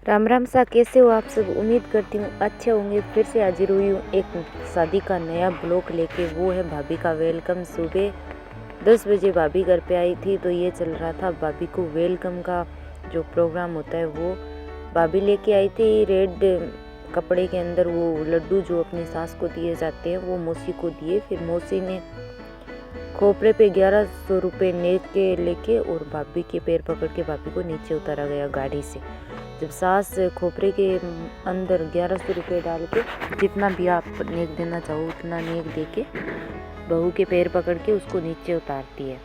राम राम सा, कैसे हो आप सब। उम्मीद करती हूँ अच्छे होंगे। फिर से हाजिर हुई हूँ एक शादी का नया ब्लॉग लेके। वो है भाभी का वेलकम। सुबह 10 बजे भाभी घर पे आई थी, तो ये चल रहा था भाभी को वेलकम का जो प्रोग्राम होता है वो भाभी लेके आई थी। रेड कपड़े के अंदर वो लड्डू जो अपनी सास को दिए जाते हैं वो मौसी को दिए। फिर मौसी ने खोपरे पे 1100 रुपये नेक के लेके और भाभी के पैर पकड़ के भाभी को नीचे उतारा गया गाड़ी से। जब सास खोपरे के अंदर 1100 रुपये डाल के जितना भी आप नेक देना चाहो उतना नेक दे के बहू के पैर पकड़ के उसको नीचे उतारती है।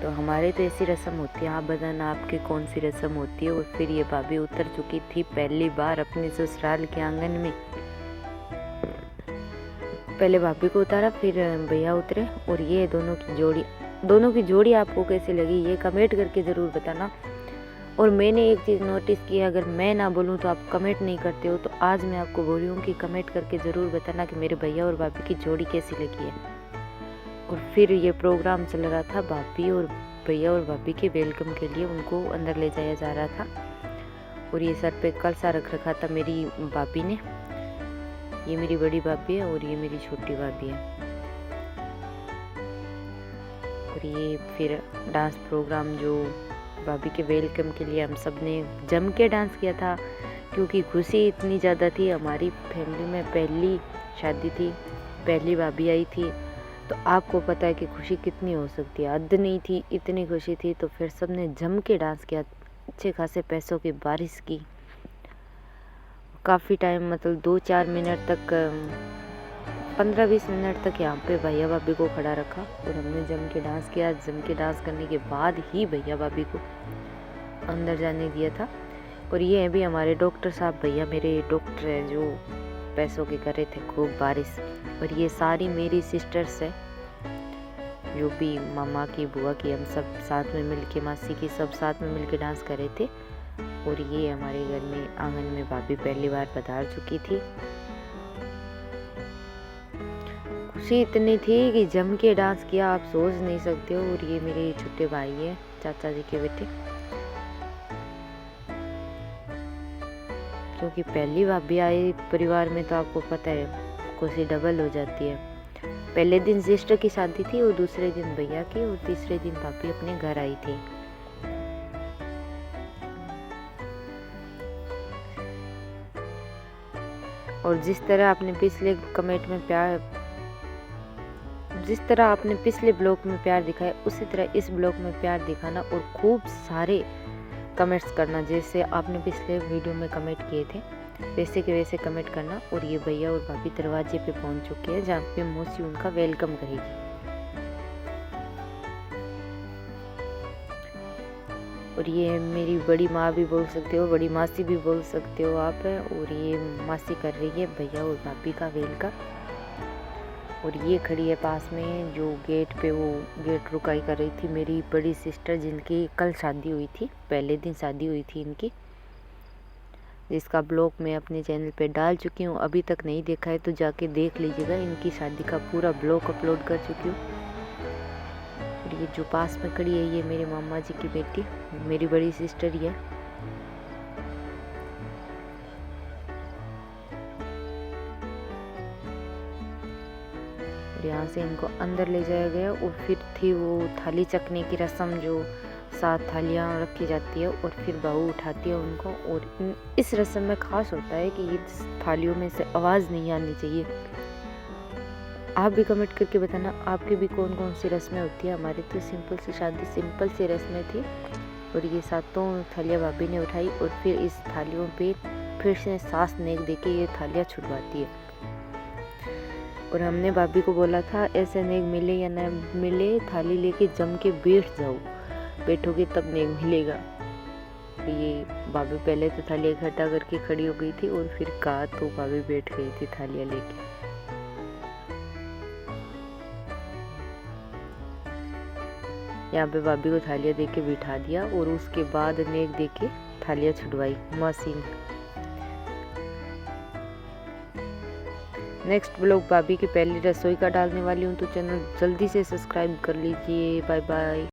तो हमारे तो ऐसी रस्म होती है, आप बताना आपकी कौन सी रस्म होती है। और फिर ये भाभी उतर चुकी थी पहली बार अपने ससुराल के आंगन में। पहले भाभी को उतारा, फिर भैया उतरे। और ये दोनों की जोड़ी आपको कैसी लगी ये कमेंट करके ज़रूर बताना। और मैंने एक चीज़ नोटिस की है, अगर मैं ना बोलूँ तो आप कमेंट नहीं करते हो, तो आज मैं आपको बोल रही हूँ कि कमेंट करके ज़रूर बताना कि मेरे भैया और भाभी की जोड़ी कैसी लगी है। और फिर ये प्रोग्राम चल रहा था, भाभी और भैया और भाभी के वेलकम के लिए उनको अंदर ले जाया जा रहा था। और ये सर पे कलसा रख रखा था मेरी भाभी ने। ये मेरी बड़ी भाभी है और ये मेरी छोटी भाभी है। और ये फिर डांस प्रोग्राम जो भाभी के वेलकम के लिए हम सब ने जम के डांस किया था, क्योंकि खुशी इतनी ज़्यादा थी। हमारी फैमिली में पहली शादी थी, पहली भाभी आई थी, तो आपको पता है कि खुशी कितनी हो सकती है। हद नहीं थी, इतनी खुशी थी। तो फिर सब ने जम के डांस किया, अच्छे खासे पैसों की बारिश की। काफ़ी टाइम मतलब 2-4 मिनट तक 15-20 मिनट तक यहाँ पे भैया भाभी को खड़ा रखा और हमने जम के डांस किया। जम के डांस करने के बाद ही भैया भाभी को अंदर जाने दिया था। और ये भी हमारे डॉक्टर साहब, भैया मेरे डॉक्टर हैं जो पैसों के कर रहे थे खूब बारिश। और ये सारी मेरी सिस्टर्स है, जो भी मामा की बुआ की, हम सब साथ में मिल के, मासी की, सब साथ में मिल के डांस कर रहे थे। और ये हमारे घर में आंगन में भाभी पहली बार पधार चुकी थी। खुशी इतनी थी कि जम के डांस किया, आप सोच नहीं सकते हो। और ये मेरे छोटे भाई है, चाचा जी के बेटे, क्योंकि पहली भाभी आई परिवार में तो आपको पता है खुशी डबल हो जाती है। पहले दिन सिस्टर की शादी थी और दूसरे दिन भैया की, और तीसरे दिन भाभी अपने घर आई थी। और जिस तरह आपने पिछले ब्लॉग में प्यार दिखाया, उसी तरह इस ब्लॉग में प्यार दिखाना और खूब सारे कमेंट्स करना। जैसे आपने पिछले वीडियो में कमेंट किए थे वैसे के वैसे कमेंट करना। और ये भैया और भाभी दरवाजे पे पहुंच चुके हैं, जहाँ पे मौसी उनका वेलकम करेगी। और ये मेरी बड़ी माँ भी बोल सकते हो, बड़ी मासी भी बोल सकते हो आप। और ये मासी कर रही है भैया और भाभी का वेलकम। और ये खड़ी है पास में जो गेट पे वो गेट रुकाई कर रही थी, मेरी बड़ी सिस्टर, जिनकी कल शादी हुई थी, पहले दिन शादी हुई थी इनकी, जिसका ब्लॉग मैं अपने चैनल पे डाल चुकी हूँ। अभी तक नहीं देखा है तो जाके देख लीजिएगा, इनकी शादी का पूरा ब्लॉग अपलोड कर चुकी हूँ। और ये जो पास में खड़ी है ये मेरे मामा जी की बेटी, मेरी बड़ी सिस्टर ही है। यहाँ से इनको अंदर ले जाया गया। और फिर थी वो थाली चखने की रस्म, जो 7 थालियाँ रखी जाती है और फिर बहू उठाती है उनको। और इस रस्म में खास होता है कि इस थालियों में से आवाज़ नहीं आनी चाहिए। आप भी कमेंट करके बताना आपकी भी कौन कौन सी रस्में होती है। हमारी तो सिंपल सी शादी, सिंपल सी रस्में थी। और ये 7 थालियाँ भाभी ने उठाई और फिर इस थालियों पे फिर से सास नेक दे के ये थालियाँ छुड़वाती है। और हमने भाभी को बोला था ऐसे नेक मिले या ना मिले, थाली लेके जम के बैठ जाओ, बैठोगे तब नेक मिलेगा। ये भाभी पहले तो थालियाँ इकट्ठा करके खड़ी हो गई थी और फिर कहा तो भाभी बैठ गई थी थालियाँ लेके। यहाँ पे भाभी को थालियाँ दे के बिठा दिया और उसके बाद नेक दे के थालियाँ छुड़वाई मासी ने। नेक्स्ट ब्लॉग भाभी की पहली रसोई का डालने वाली हूँ, तो चैनल जल्दी से सब्सक्राइब कर लीजिए। Bye bye.